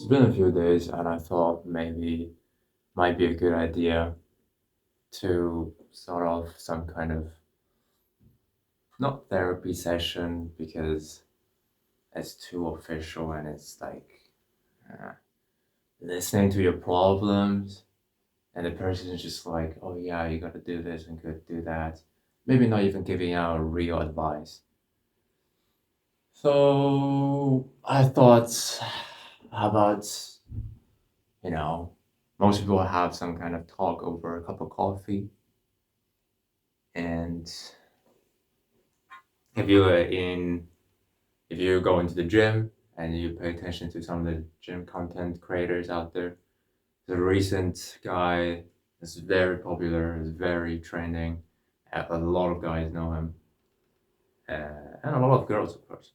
It's been a few days, and I thought maybe might be a good idea to start off some kind of not therapy session because it's too official and it's like uh, listening to your problems, and the person is just like, oh yeah, you gotta do this and gotta do that. Maybe not even giving out real advice. So I thought, how about, you know, most people have some kind of talk over a cup of coffee. And if you are in, if you go into the gym and you pay attention to some of the gym content creators out there, the recent guy is very popular, is very trending. A lot of guys know him, and a lot of girls, of course.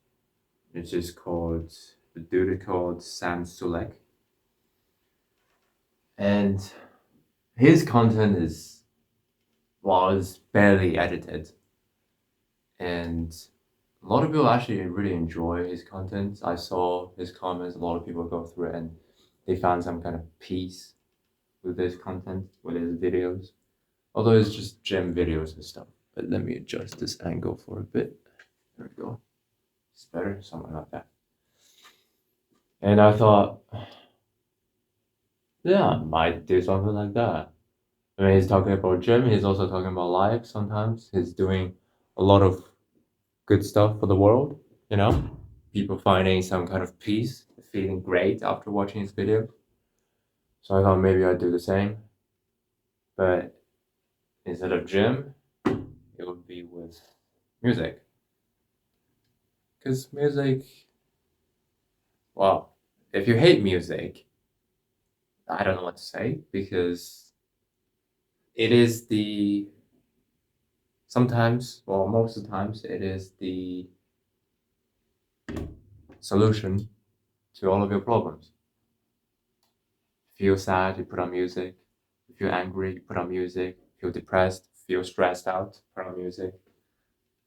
It's just called the dude is called Sam Sulek, and his content is was barely edited, and a lot of people actually really enjoy his content. I saw his comments. A lot of people go through it and they found some kind of peace with his content, with his videos. Although it's just gym videos and stuff. But let me adjust this angle for a bit. There we go. It's better, something like that. And I thought, yeah, I might do something like that. I mean, he's talking about gym. He's also talking about life sometimes. He's doing a lot of good stuff for the world, you know? People finding some kind of peace, feeling great after watching his video. So I thought maybe I'd do the same, but instead of gym, it would be with music. Because music, well, if you hate music, I don't know what to say because it is the sometimes, well, most of the times, it is the solution to all of your problems. Feel sad, you put on music. Feel angry, you put on music. Feel depressed, feel stressed out, put on music.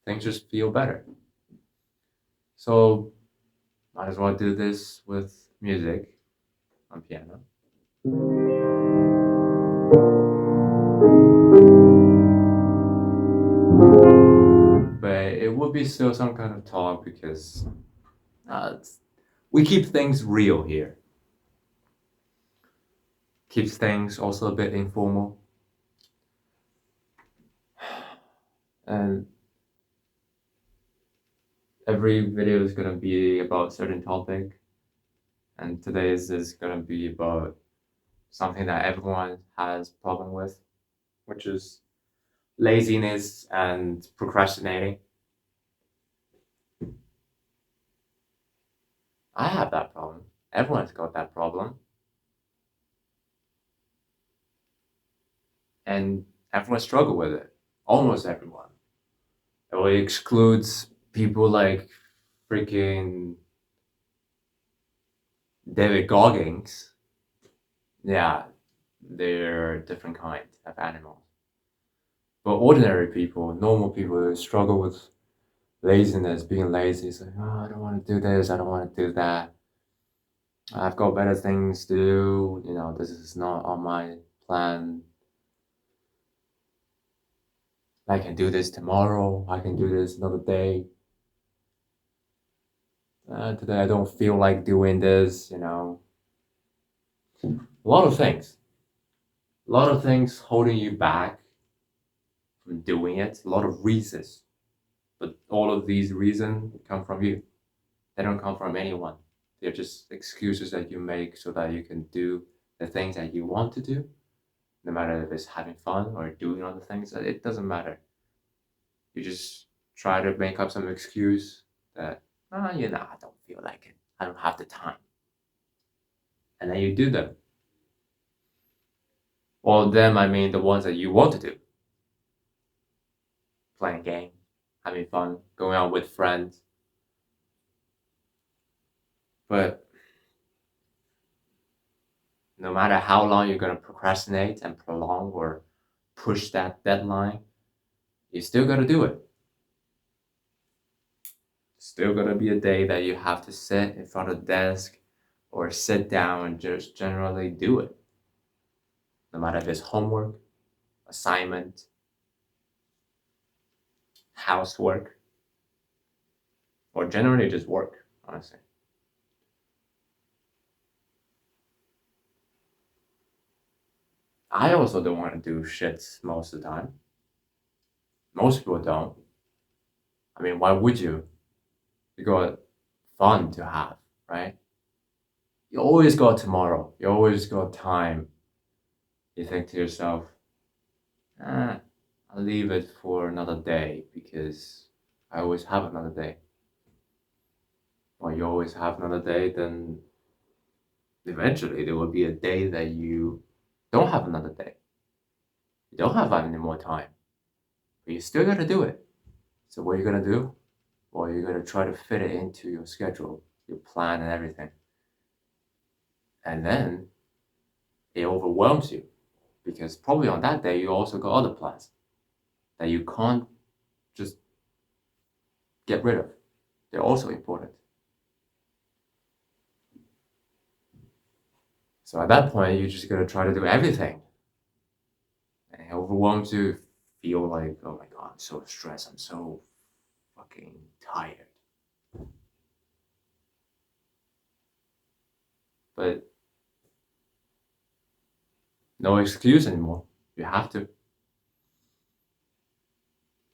Things just feel better. So might as well do this with music on piano. But it would be still some kind of talk because we keep things real here. Keeps things also a bit informal. And every video is gonna be about a certain topic. And today's is gonna be about something that everyone has problem with, which is laziness and procrastinating. I have that problem. Everyone's got that problem. And everyone struggle with it. Almost everyone. It excludes people like freaking David Goggins. Yeah, they're a different kind of animals. But ordinary people, normal people who struggle with laziness, being lazy, it's like, oh, I don't want to do this, I don't want to do that. I've got better things to do, this is not on my plan. I can do this tomorrow, I can do this another day. Today I don't feel like doing this. A lot of things. A lot of things holding you back from doing it. A lot of reasons. But all of these reasons come from you. They don't come from anyone. They're just excuses that you make so that you can do the things that you want to do, no matter if it's having fun or doing other things. It doesn't matter. You just try to make up some excuse that, I don't feel like it. I don't have the time. And then you do them. Well, them, I mean the ones that you want to do. Playing games, having fun, going out with friends. But no matter how long you're going to procrastinate and prolong or push that deadline, you still got to do it. Still going to be a day that you have to sit in front of the desk, or sit down and just generally do it. No matter if it's homework, assignment, housework, or generally just work, honestly. I also don't want to do shit most of the time. Most people don't. I mean, why would you? You got fun to have, right? You always got tomorrow. You always got time. You think to yourself, ah, I'll leave it for another day because I always have another day. Or you always have another day, then eventually there will be a day that you don't have another day. You don't have any more time. But you still gotta do it. So what are you gonna do? Well, you're gonna try to fit it into your schedule, your plan and everything. And then it overwhelms you because probably on that day you also got other plans that you can't just get rid of. They're also important. So at that point, you're just gonna try to do everything. And it overwhelms you, feel like, oh my god, I'm so stressed, I'm so fucking tired. But no excuse anymore. You have to.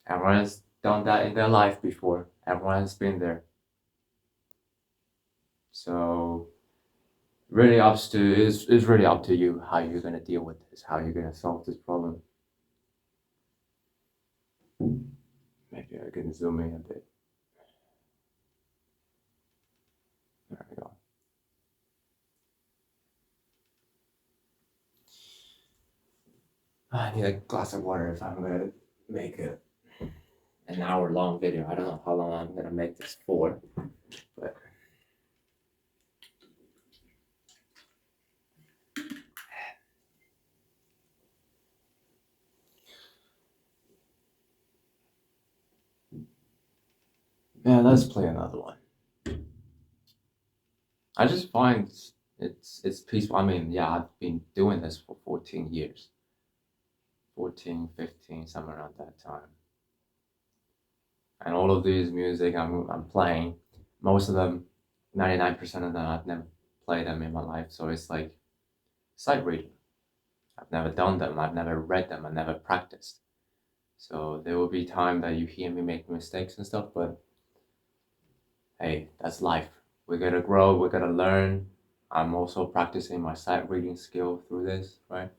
Everyone has done that in their life before. Everyone has been there. So really it's really up to you how you're gonna deal with this, how you're gonna solve this problem. Maybe I can zoom in a bit. There we go. I need a glass of water if I'm gonna make an hour long video. I don't know how long I'm gonna make this for, but yeah, let's play another one. I just find it's peaceful. I mean, yeah, I've been doing this for 14 years. 14, 15, somewhere around that time. And all of these music I'm playing, most of them, 99% of them, I've never played them in my life. So it's like sight reading. I've never done them. I've never read them. I've never practiced. So there will be time that you hear me make mistakes and stuff, but hey, that's life. We gotta grow. We gotta learn. I'm also practicing my sight reading skill through this, right?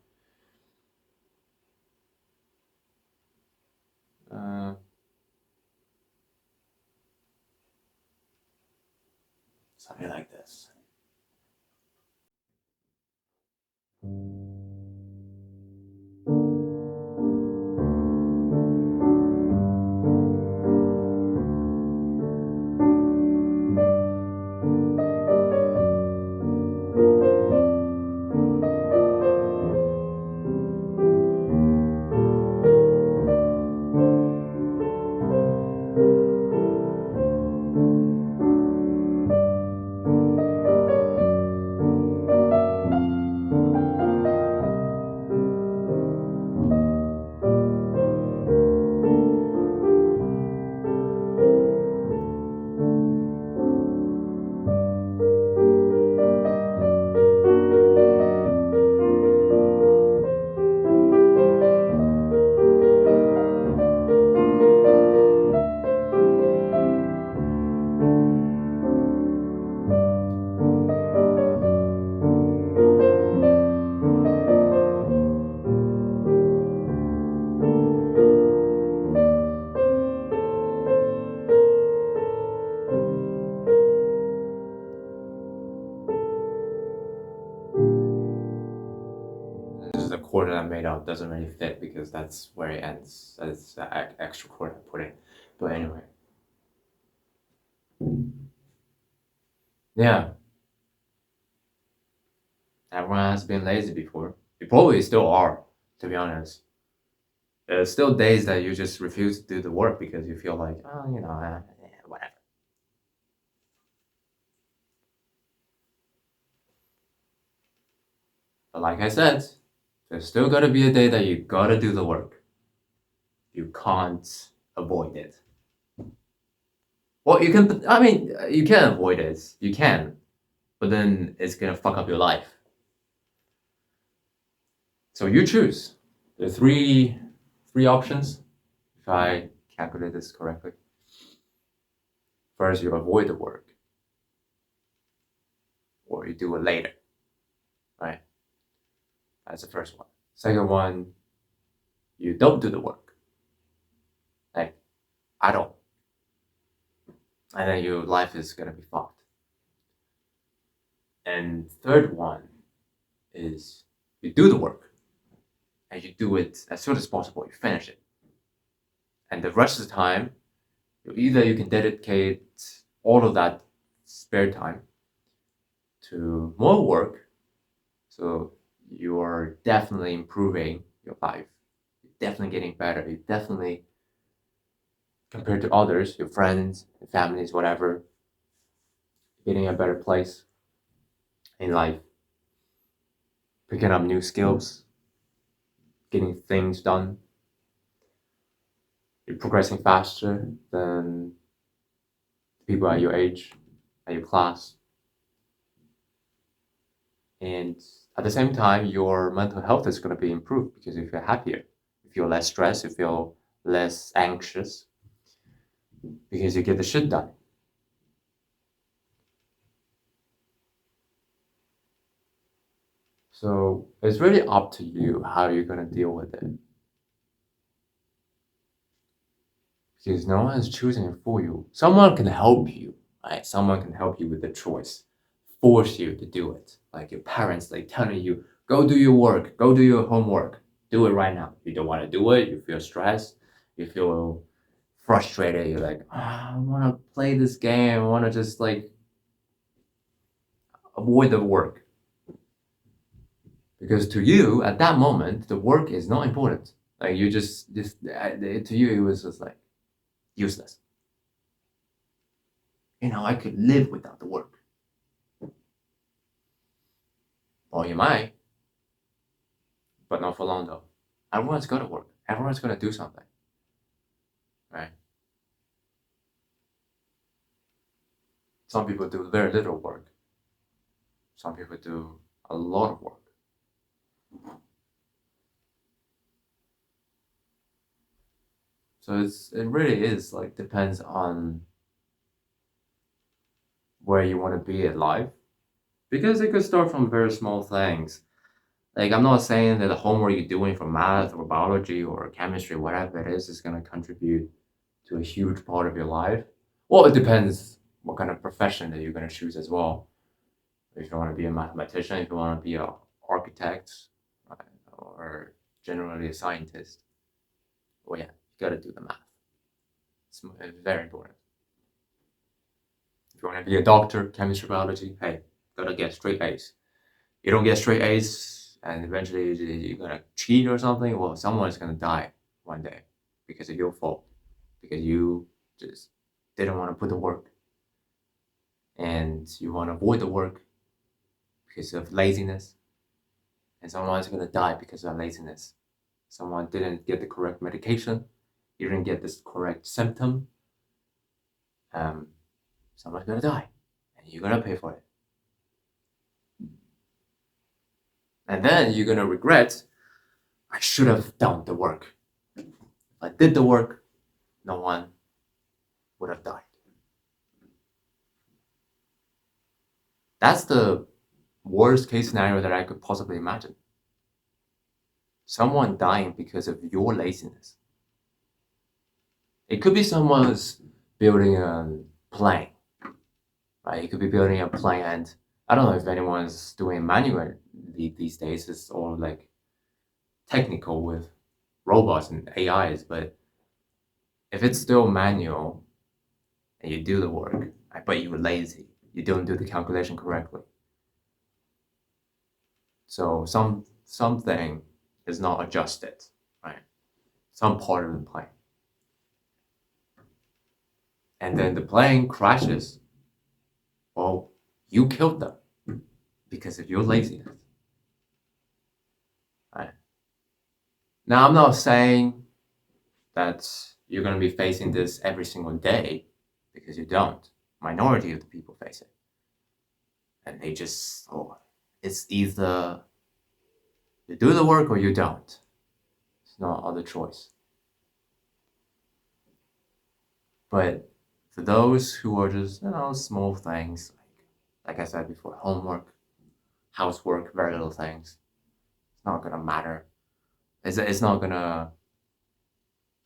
Uh, Something like this. This is the chord that I made up doesn't really fit because that's where it ends. That's the extra chord I put in. But anyway, yeah, everyone has been lazy before. You probably still are, to be honest. There's still days that you just refuse to do the work because you feel like, oh, whatever. But like I said, there's still gotta be a day that you gotta do the work. You can't avoid it. Well, you can, I mean, you can avoid it. You can. But then it's gonna fuck up your life. So you choose. There are three options, if I calculate this correctly. First, you avoid the work, or you do it later, right? That's the first one. Second one, you don't do the work, like at all, and then your life is gonna be fucked. And third one is you do the work, and you do it as soon as possible. You finish it, and the rest of the time, either you can dedicate all of that spare time to more work, so you are definitely improving your life. You're definitely getting better. You're definitely, compared to others, your friends, your families, whatever, getting a better place in life, picking up new skills, getting things done. You're progressing faster than people at your age, at your class. And at the same time, your mental health is going to be improved because you feel happier, you feel less stressed, you feel less anxious because you get the shit done. So it's really up to you how you're going to deal with it. Because no one is choosing it for you. Someone can help you, right? Someone can help you with the choice, force you to do it. Like your parents, like telling you, go do your work, go do your homework, do it right now. You don't want to do it, you feel stressed, you feel frustrated, you're like, I want to play this game, I want to just like avoid the work. Because to you, at that moment, the work is not important. Like you just to you, it was just like useless. I could live without the work. Or you might, but not for long though. Everyone's got to work. Everyone's got to do something, right? Some people do very little work. Some people do a lot of work. So it really is like depends on where you want to be in life, because it could start from very small things. Like I'm not saying that the homework you're doing for math or biology or chemistry, whatever it is going to contribute to a huge part of your life. Well, it depends what kind of profession that you're going to choose as well. If you want to be a mathematician, if you want to be an architect, right, or generally a scientist, well, yeah, you got to do the math. It's very important. If you want to be a doctor, chemistry, biology, hey, gotta get straight A's. You don't get straight A's, and eventually you're gonna cheat or something. Well, someone's gonna die one day because of your fault, because you just didn't want to put the work, and you want to avoid the work because of laziness, and someone's gonna die because of laziness. Someone didn't get the correct medication, you didn't get this correct symptom. Someone's gonna die, and you're gonna pay for it. And then you're gonna regret, I should have done the work. If I did the work, no one would have died. That's the worst case scenario that I could possibly imagine. Someone dying because of your laziness. It could be someone's building a plane, right? It could be building a plane, and I don't know if anyone's doing manual these days. It's all like technical with robots and AIs, but if it's still manual and you do the work, I bet you were lazy. You don't do the calculation correctly. So something is not adjusted, right? Some part of the plane. And then the plane crashes. Well, you killed them because of your laziness. Now, I'm not saying that you're going to be facing this every single day, because you don't. Minority of the people face it. And they just, it's either you do the work or you don't. It's no other choice. But for those who are just, small things, like I said before, homework, housework, very little things, it's not gonna matter. It's not gonna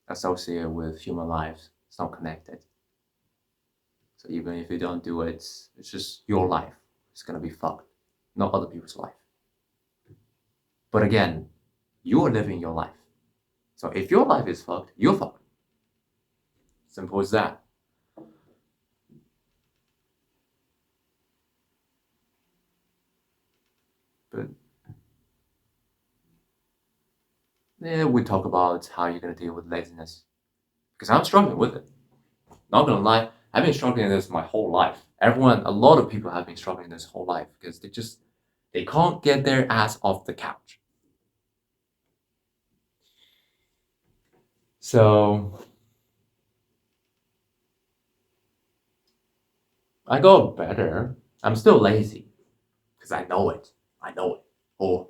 associate with human lives. It's not connected. So even if you don't do it, it's just your life. It's gonna be fucked, not other people's life. But again, you're living your life. So if your life is fucked, you're fucked. Simple as that. But yeah, we talk about how you're gonna deal with laziness, because I'm struggling with it. Not gonna lie, I've been struggling with this my whole life. A lot of people have been struggling this whole life because they can't get their ass off the couch. So I got better. I'm still lazy because I know it. I know it. Or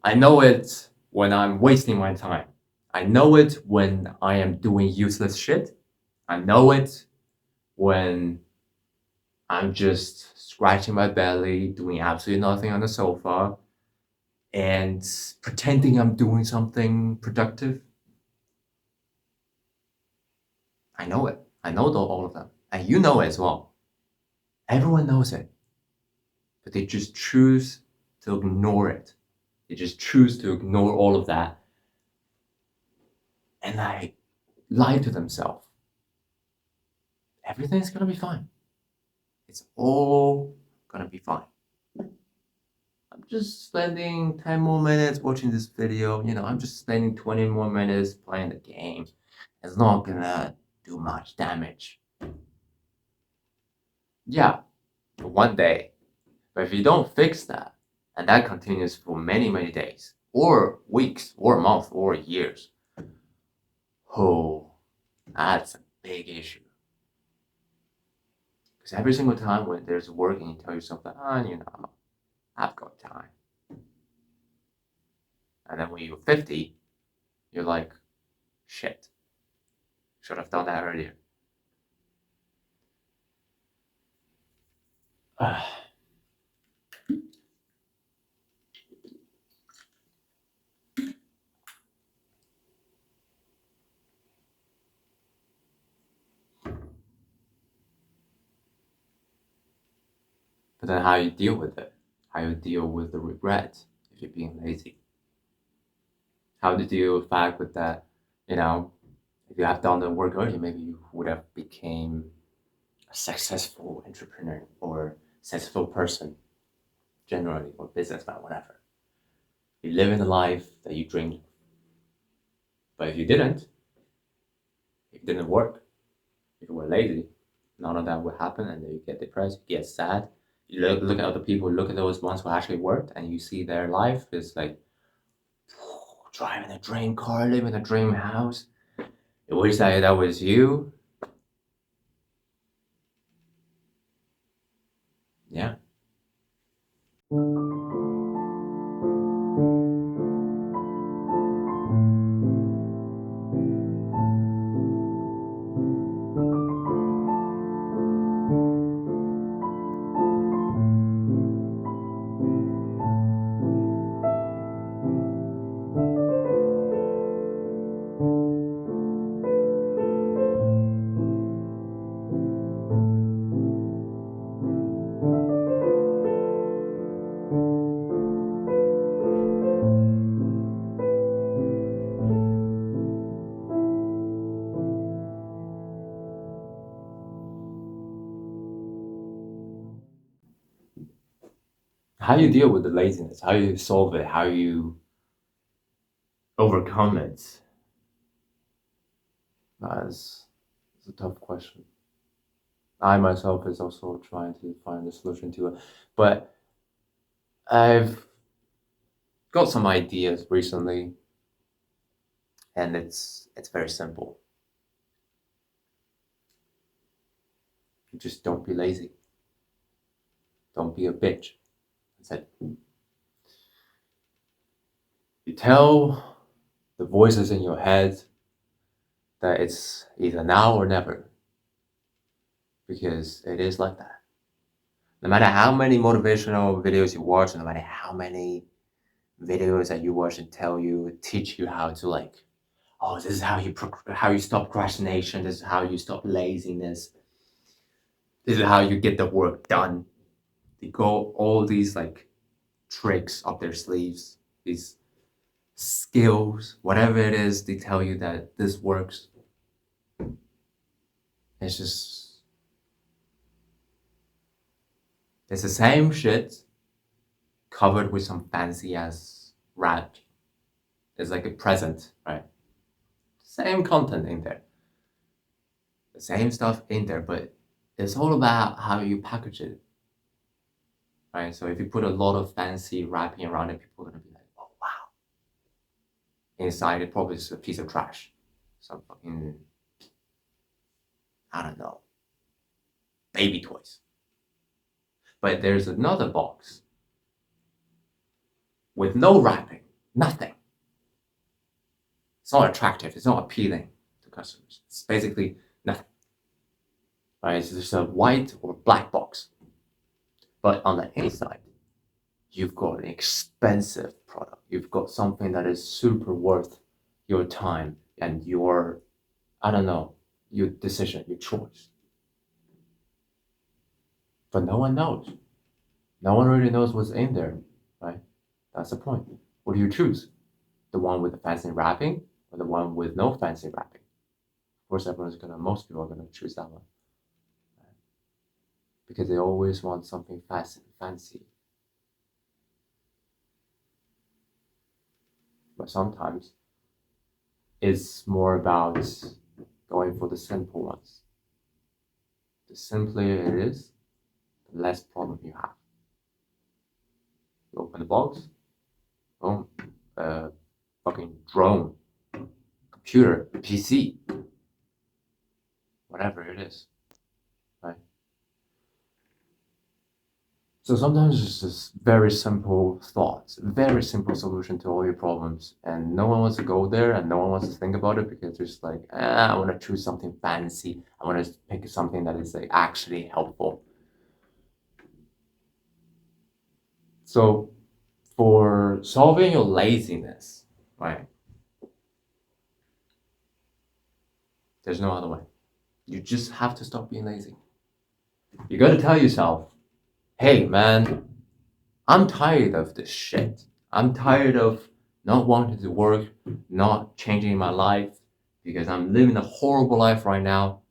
I know it when I'm wasting my time. I know it when I am doing useless shit. I know it when I'm just scratching my belly, doing absolutely nothing on the sofa, and pretending I'm doing something productive. I know it. I know all of them. And you know it as well. Everyone knows it. But they just choose to ignore it. They just choose to ignore all of that and lie to themselves. Everything's gonna be fine. It's all gonna be fine. I'm just spending 10 more minutes watching this video. I'm just spending 20 more minutes playing the game. It's not gonna do much damage. Yeah, one day. But if you don't fix that, and that continues for many, many days, or weeks, or months, or years, oh, that's a big issue. Because every single time when there's work and you tell yourself that, I've got time. And then when you're 50, you're like, shit, should have done that earlier. But then how you deal with it? How you deal with the regret if you're being lazy? How do you deal with fact with that? If you have done the work earlier, maybe you would have became a successful entrepreneur or successful person generally, or businessman, whatever. You live in the life that you dreamed of. But if you didn't work, if you were lazy, none of that would happen, and then you get depressed, you get sad. You look at other people, look at those ones who actually worked, and you see their life is like driving a dream car, living a dream house. You wish that was you. Yeah. How you deal with the laziness? How you solve it? How you overcome it? That's a tough question. I myself is also trying to find a solution to it, but I've got some ideas recently. And it's very simple. Just don't be lazy. Don't be a bitch. That's it. You tell the voices in your head that it's either now or never. Because it is like that. No matter how many motivational videos you watch, no matter how many videos that you watch and teach you how to like, oh, this is how you stop procrastination. This is how you stop laziness. This is how you get the work done. They go all these like tricks up their sleeves, these skills, whatever it is, they tell you that this works. It's just, it's the same shit covered with some fancy ass wrap. It's like a present, right? Same content in there. The same stuff in there, but it's all about how you package it. Right? So if you put a lot of fancy wrapping around it, people are gonna be like, oh wow. Inside it probably is a piece of trash. Some fucking, I don't know, baby toys. But there's another box with no wrapping, nothing. It's not attractive, it's not appealing to customers. It's basically nothing. Right? It's just a white or black box. But on the inside, you've got an expensive product. You've got something that is super worth your time and your, I don't know, your decision, your choice. But no one knows. No one really knows what's in there, right? That's the point. What do you choose? The one with the fancy wrapping or the one with no fancy wrapping? Of course, most people are gonna choose that one. Right? Because they always want something fancy. But sometimes it's more about going for the simple ones. The simpler it is, the less problem you have. You open the box, boom, fucking drone, computer, PC, whatever it is, right? So sometimes it's just very simple thoughts, very simple solution to all your problems, and no one wants to go there, and no one wants to think about it because they're just like, I want to choose something fancy. I want to pick something that is like actually helpful. So for solving your laziness, right? There's no other way. You just have to stop being lazy. You gotta tell yourself, hey man, I'm tired of this shit. I'm tired of not wanting to work, not changing my life because I'm living a horrible life right now.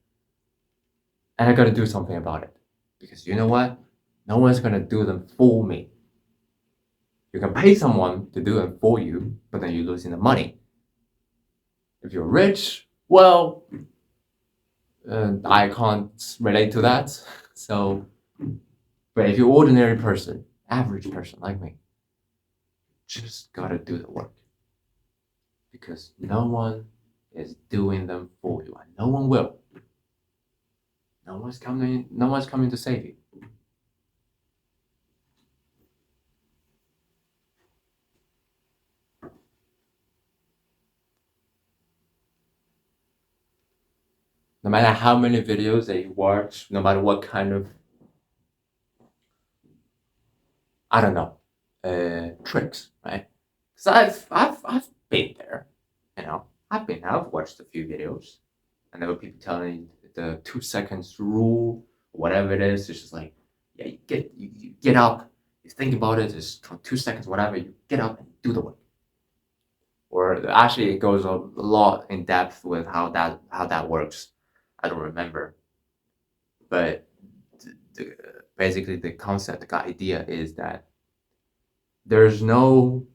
And I gotta do something about it. Because you know what? No one's gonna do them for me. You can pay someone to do it for you, but then you're losing the money. If you're rich, well, I can't relate to that. So, but if you're ordinary person, average person like me, just gotta do the work. Because no one is doing them for you, and no one will. No one's coming to save you. No matter how many videos that you watch, no matter what kind of, I don't know, tricks, right? Because I've been there, you know. I've watched a few videos, and there were people telling the 2 seconds rule, whatever it is. It's just like, yeah, you get up, you think about it, just 2 seconds, whatever. You get up and do the work. Or actually, it goes a lot in depth with how that works. I don't remember, but basically the concept, the idea is that there's no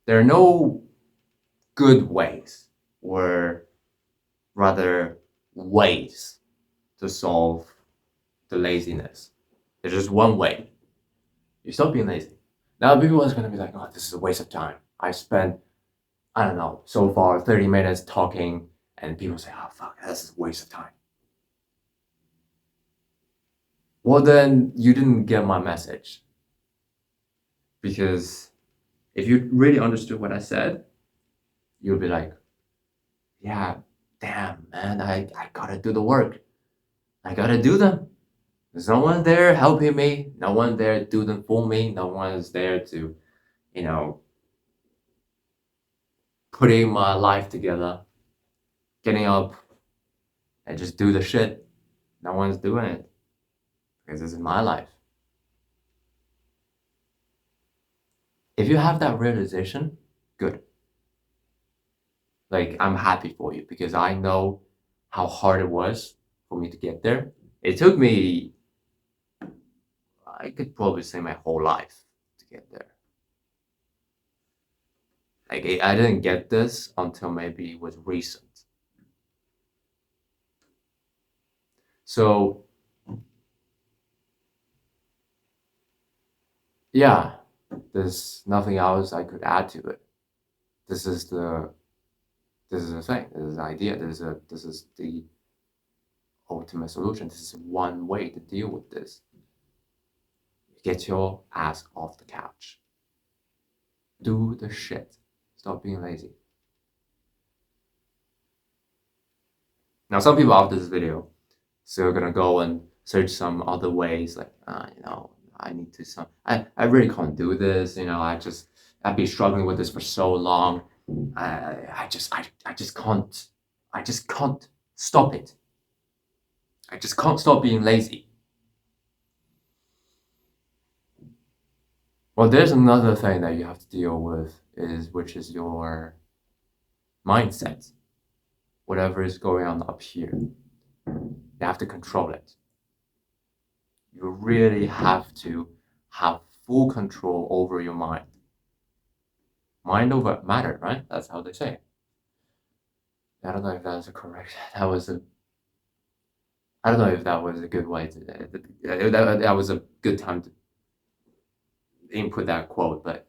there are no good ways, or rather ways, to solve the laziness. There's just one way. You stop being lazy. Now people are gonna be like, oh, this is a waste of time. I spent I don't know, so far 30 minutes talking, and people say, oh, fuck, this is a waste of time. Well, then you didn't get my message. Because if you really understood what I said, you'll be like, yeah, damn, man, I gotta do the work. I gotta do them. There's no one there helping me. No one there to do them for me. No one is there to, you know, putting my life together, getting up and just do the shit. No one's doing it because this is my life. If you have that realization, good. Like, I'm happy for you because I know how hard it was for me to get there. It took me, I could probably say, my whole life to get there. Like, I didn't get this until maybe it was recent. So, yeah, there's nothing else I could add to it. This is the thing. This is the idea. This is the ultimate solution. This is one way to deal with this. Get your ass off the couch. Do the shit. Stop being lazy. Now, some people after this video still gonna go and search some other ways, like, I need to I really can't do this. I've been struggling with this for so long. I just can't stop it. I just can't stop being lazy. Well, there's another thing that you have to deal with, which is your mindset. Whatever is going on up here, you have to control it. You really have to have full control over your mind. Mind over matter, right? That's how they say it. I don't know if that's correct. I don't know if that was a good way to. That was a good time to input that quote, but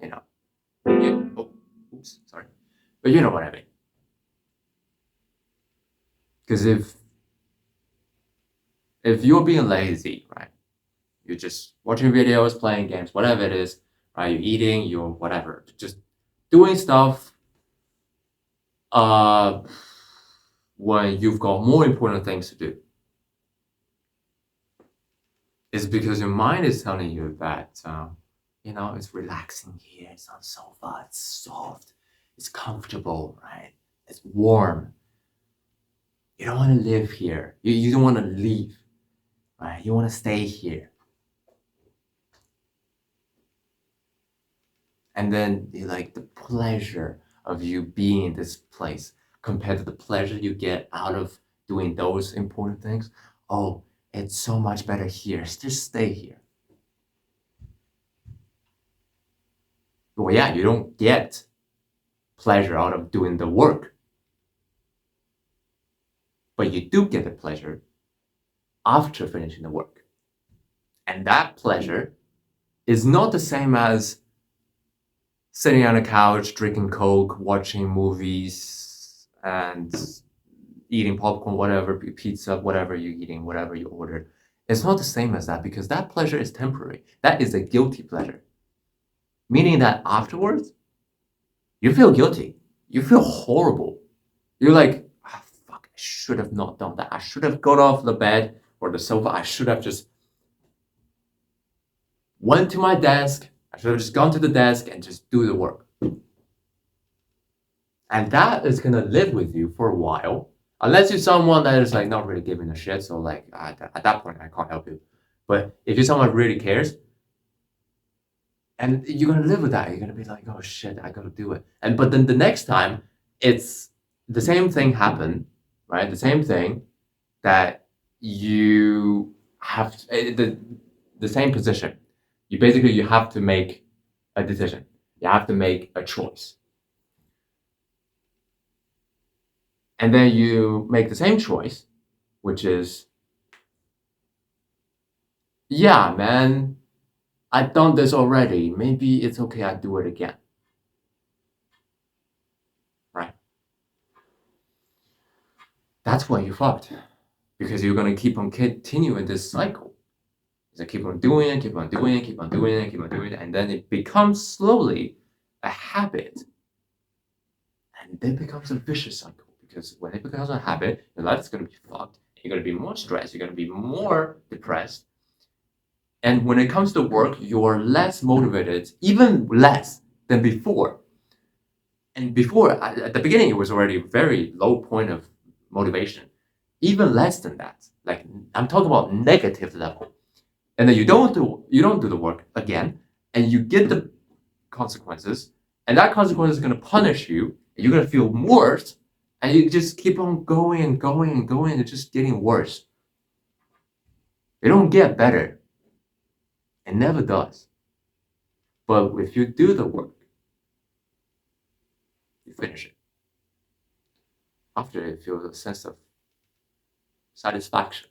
oops, sorry, but you know what I mean. Because if you're being lazy, right, you're just watching videos, playing games, whatever it is, right? You're eating, you're whatever, just doing stuff. When you've got more important things to do, it's because your mind is telling you that it's relaxing here, it's on sofa, it's soft, it's comfortable, right? It's warm. You don't want to live here. You don't want to leave, right? You want to stay here. And then like the pleasure of you being in this place compared to the pleasure you get out of doing those important things. Oh, it's so much better here. Just stay here. Well, yeah, you don't get pleasure out of doing the work, but you do get the pleasure after finishing the work. And that pleasure is not the same as sitting on a couch, drinking Coke, watching movies, and eating popcorn, whatever, pizza, whatever you're eating, whatever you ordered. It's not the same as that because that pleasure is temporary. That is a guilty pleasure. Meaning that afterwards, you feel guilty. You feel horrible. You're like, fuck, I should have not done that. I should have got off the bed or the sofa. I should have just went to my desk. I should have just gone to the desk and just do the work. And that is gonna live with you for a while. Unless you're someone that is like not really giving a shit. So like at that point, I can't help you. But if you're someone who really cares, and you're gonna live with that, you're gonna be like, oh shit, I gotta do it. But then the next time, it's the same thing happen, right? The same thing that you have the same position. You have to make a decision. You have to make a choice. And then you make the same choice, which is, yeah, man, I've done this already. Maybe it's okay, I do it again. that's when you fucked. Because you're gonna keep on continuing this cycle. So keep on doing it, keep on doing it, keep on doing it, keep on doing it, and then it becomes slowly a habit. And then becomes a vicious cycle. Because when it becomes a habit, your life is gonna be fucked. You're gonna be more stressed, you're gonna be more depressed. And when it comes to work, you're less motivated, even less than before. And before, at the beginning, it was already a very low point of motivation, even less than that. Like I'm talking about negative level. And then you don't do the work again, and you get the consequences, and that consequence is gonna punish you, and you're gonna feel worse, and you just keep on going and going and going, and it's just getting worse. It don't get better. It never does. But if you do the work, you finish it. After it, feels a sense of satisfaction.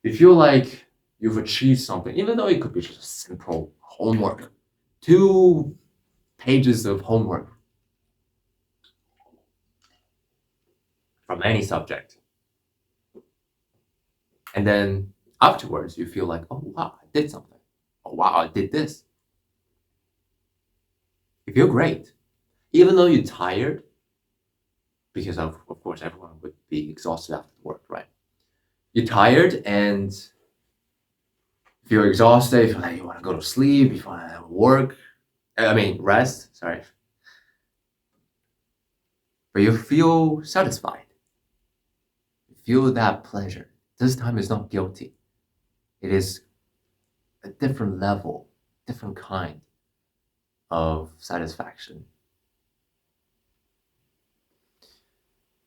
You feel like you've achieved something, even though it could be just a simple homework. 2 pages of homework from any subject. And then afterwards, you feel like, oh, wow, I did something. Oh, wow, I did this. You feel great. Even though you're tired, because of course, everyone would be exhausted after work, right? You're tired and if you're exhausted, you feel like you want to go to sleep, you want to work, rest, sorry. But you feel satisfied. You feel that pleasure. This time is not guilty. It is a different level, different kind of satisfaction.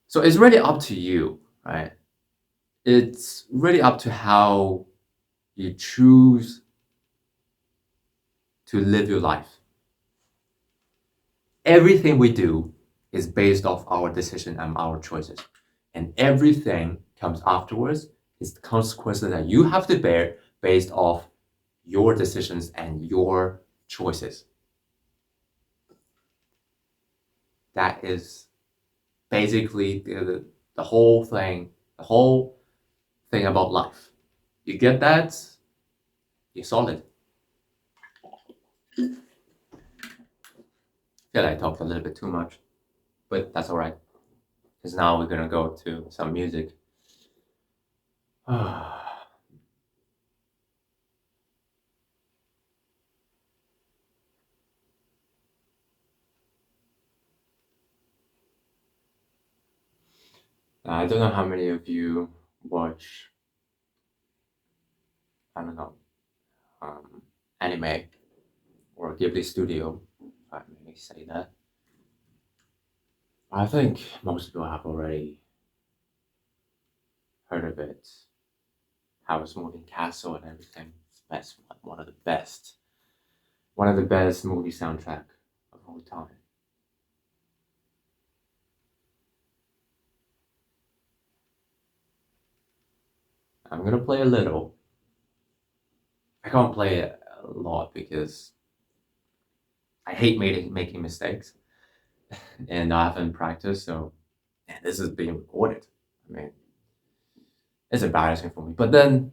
So it's really up to you, right? It's really up to how you choose to live your life. Everything we do is based off our decision and our choices. And everything comes afterwards is the consequences that you have to bear based off your decisions and your choices. That is basically the whole thing about life. You get that, you're solid. I feel like I talked a little bit too much, but that's all right. Because now we're gonna go to some music. I don't know how many of you watch, I don't know, anime or Ghibli Studio, if I may say that. I think most people have already heard of it. Howl's Moving Castle and everything. It's one of the best movie soundtrack of all time. I'm gonna play a little. I can't play it a lot because I hate making mistakes, and I haven't practiced. So, and this is being recorded. I mean, it's embarrassing for me. But then,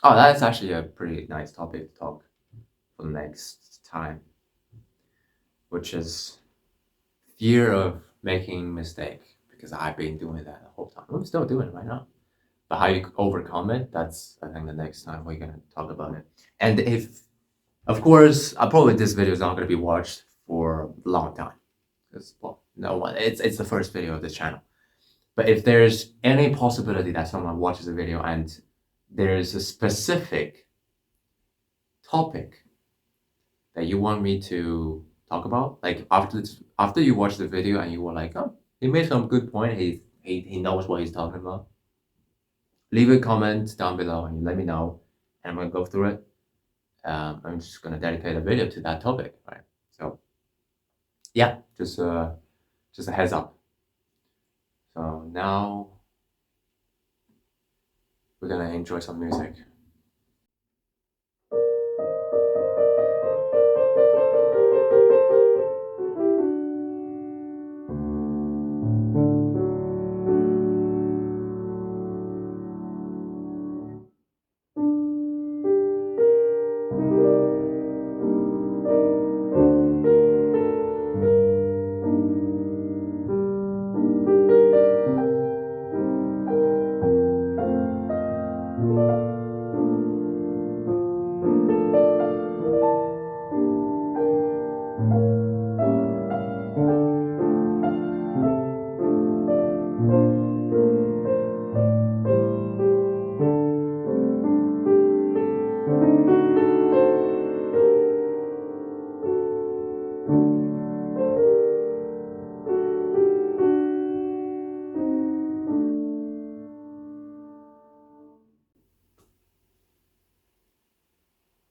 oh, that's actually a pretty nice topic to talk for the next time, which is fear of making mistake, because I've been doing that the whole time. I'm still doing it right now. But how you overcome it, that's I think the next time we're gonna talk about it. And if, of course, probably this video is not gonna be watched for a long time, because well, no one. It's the first video of this channel. But if there's any possibility that someone watches the video and there's a specific topic that you want me to talk about, like after you watch the video and you were like, oh, he made some good point. He knows what he's talking about. Leave a comment down below and let me know, and I'm gonna go through it. I'm just gonna dedicate a video to that topic, right? So yeah, just a heads up. So now we're gonna enjoy some music.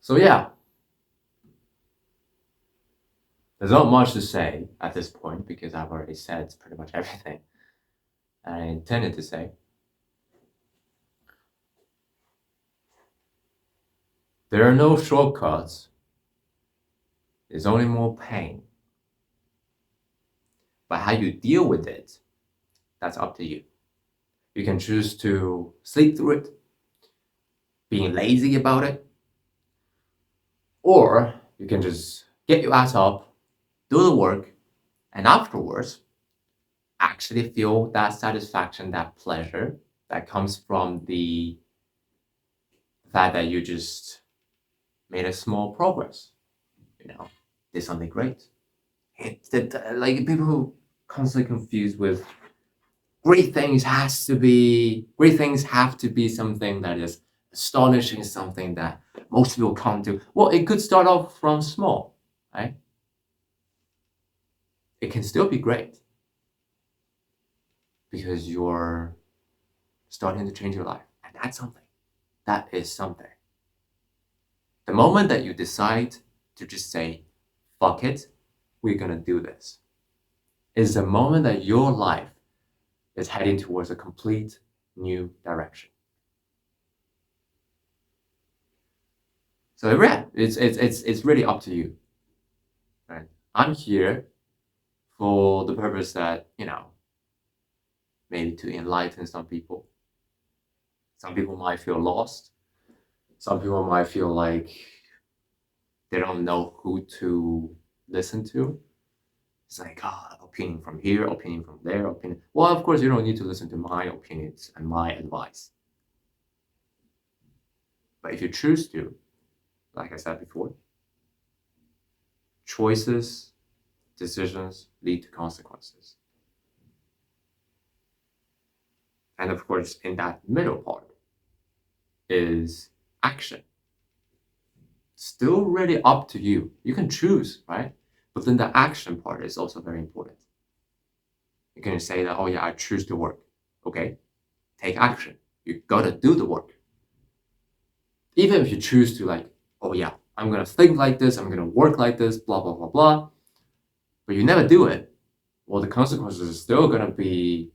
So yeah, there's not much to say at this point because I've already said pretty much everything I intended to say. There are no shortcuts. There's only more pain. But how you deal with it, that's up to you. You can choose to sleep through it, being lazy about it, or you can just get your ass up, do the work, and afterwards actually feel that satisfaction, that pleasure that comes from the fact that you just made a small progress, did something great. Like people who constantly confused with great things have to be something that is astonishing, something that most people can't do. Well, it could start off from small, right? It can still be great because you're starting to change your life, and that's something. That is something. The moment that you decide to just say, fuck it, we're gonna do this, is the moment that your life is heading towards a complete new direction. So yeah, it's really up to you. Right? I'm here for the purpose that, maybe to enlighten some people. Some people might feel lost. Some people might feel like they don't know who to listen to. It's like, opinion from here, opinion from there, opinion. Well, of course, you don't need to listen to my opinions and my advice. But if you choose to, like I said before, choices, decisions lead to consequences. And of course, in that middle part is action. Still really up to you. You can choose, right? But then the action part is also very important. You can say that, oh yeah, I choose to work. Okay, take action. You gotta do the work. Even if you choose to like, oh yeah, I'm gonna think like this, I'm gonna work like this, blah, blah, blah, blah. But you never do it, well, the consequences are still gonna be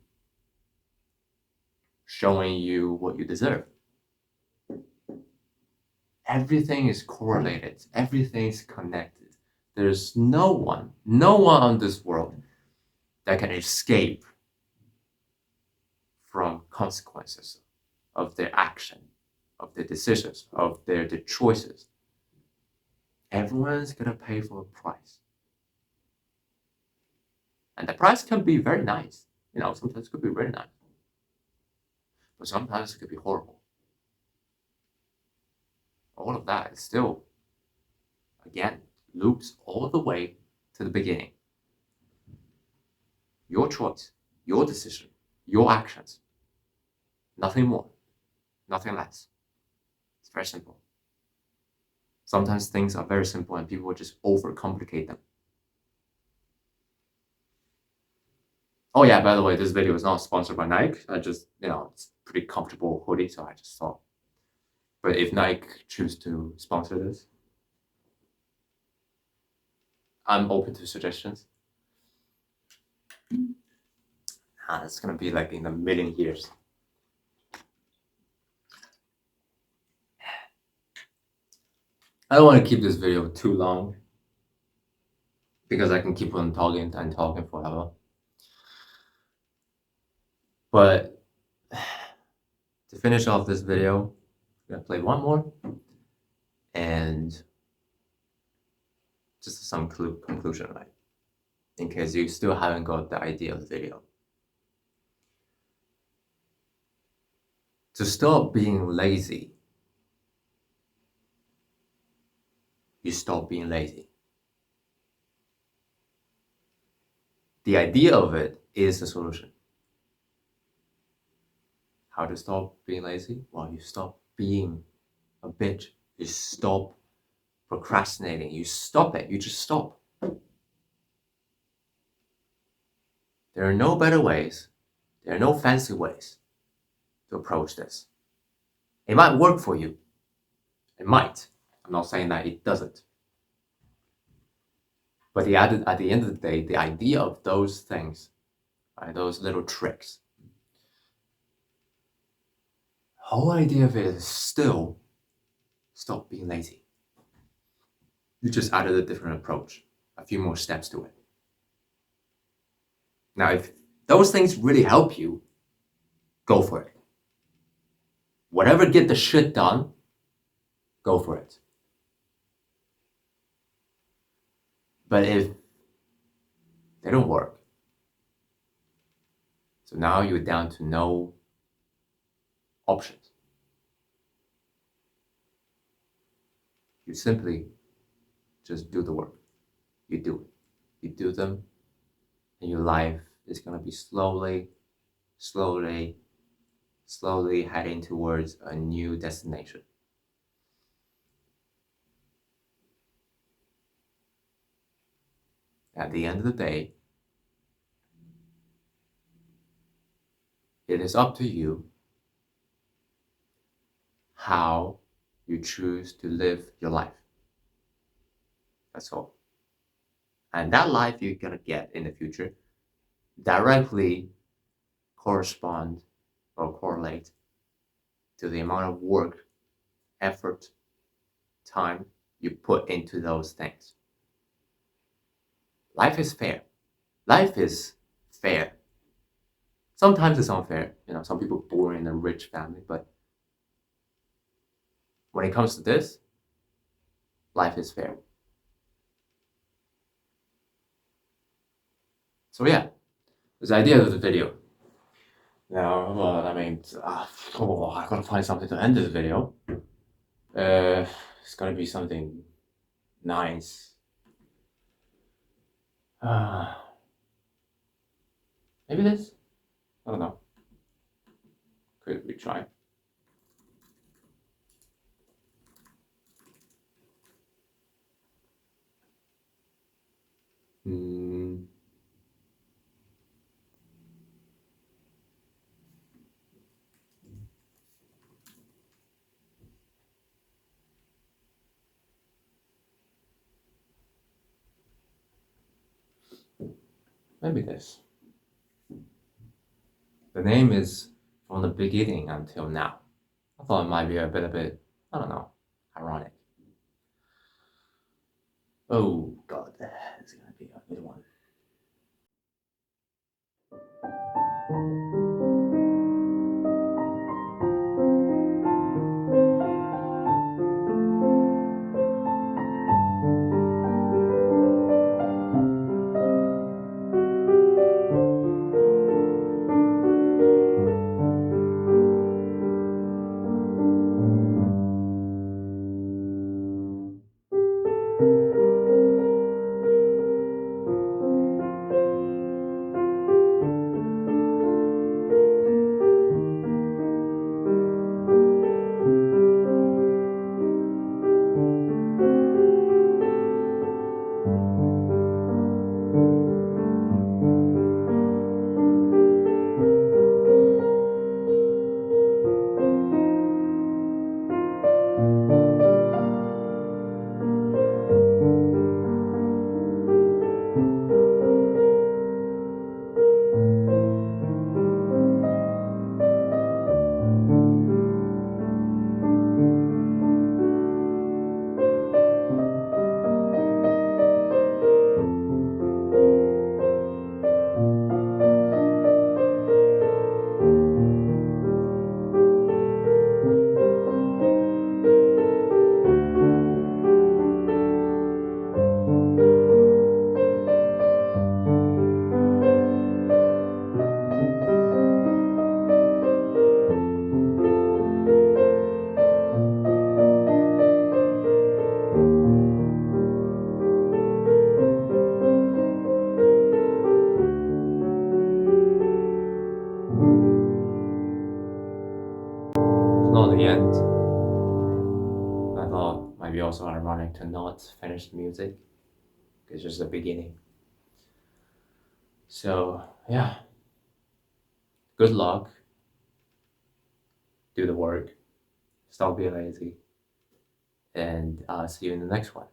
showing you what you deserve. Everything is correlated. Everything is connected. There's no one on this world that can escape from consequences of their action, of their decisions, of their choices. Everyone's gonna pay for a price. And the price can be very nice. Sometimes it could be very nice. But sometimes it could be horrible. All of that is still, again, loops all the way to the beginning. Your choice, your decision, your actions. Nothing more, nothing less. It's very simple. Sometimes things are very simple and people just overcomplicate them. Oh yeah, by the way, this video is not sponsored by Nike. I just, it's pretty comfortable hoodie, so I just thought. But if Nike choose to sponsor this, I'm open to suggestions. It's gonna be like in a million years. I don't want to keep this video too long because I can keep on talking and talking forever. But to finish off this video, I'm gonna play one more and just some conclusion, right? In case you still haven't got the idea of the video. To stop being lazy, you stop being lazy. The idea of it is the solution. How to stop being lazy? Well, you stop being a bitch. You stop procrastinating. You stop it. You just stop. There are no better ways. There are no fancy ways to approach this. It might work for you. It might. I'm not saying that it doesn't. But at the end of the day, the idea of those things, right, those little tricks, whole idea of it is still stop being lazy. You just added a different approach, a few more steps to it. Now, if those things really help you, go for it. Whatever get the shit done, go for it. But if they don't work, so now you're down to no options. You simply just do the work. You do it. You do them, and your life is gonna be slowly heading towards a new destination. At the end of the day, it is up to you how you choose to live your life. That's all. And that life you're gonna get in the future directly correspond or correlate to the amount of work, effort, time you put into those things. Life is fair. Life is fair. Sometimes it's unfair. Some people are born in a rich family, but when it comes to this, life is fair. So yeah, that's the idea of the video. Now, I gotta find something to end this video. It's gonna be something nice. Maybe this? I don't know. Could we try? Maybe this. The name is From the Beginning Until Now. I thought it might be a bit, I don't know, ironic. Oh god, this is gonna be a good one. Not the end. I thought it might be also ironic to not finish the music. It's just the beginning. So yeah. Good luck. Do the work. Stop being lazy. and see you in the next one.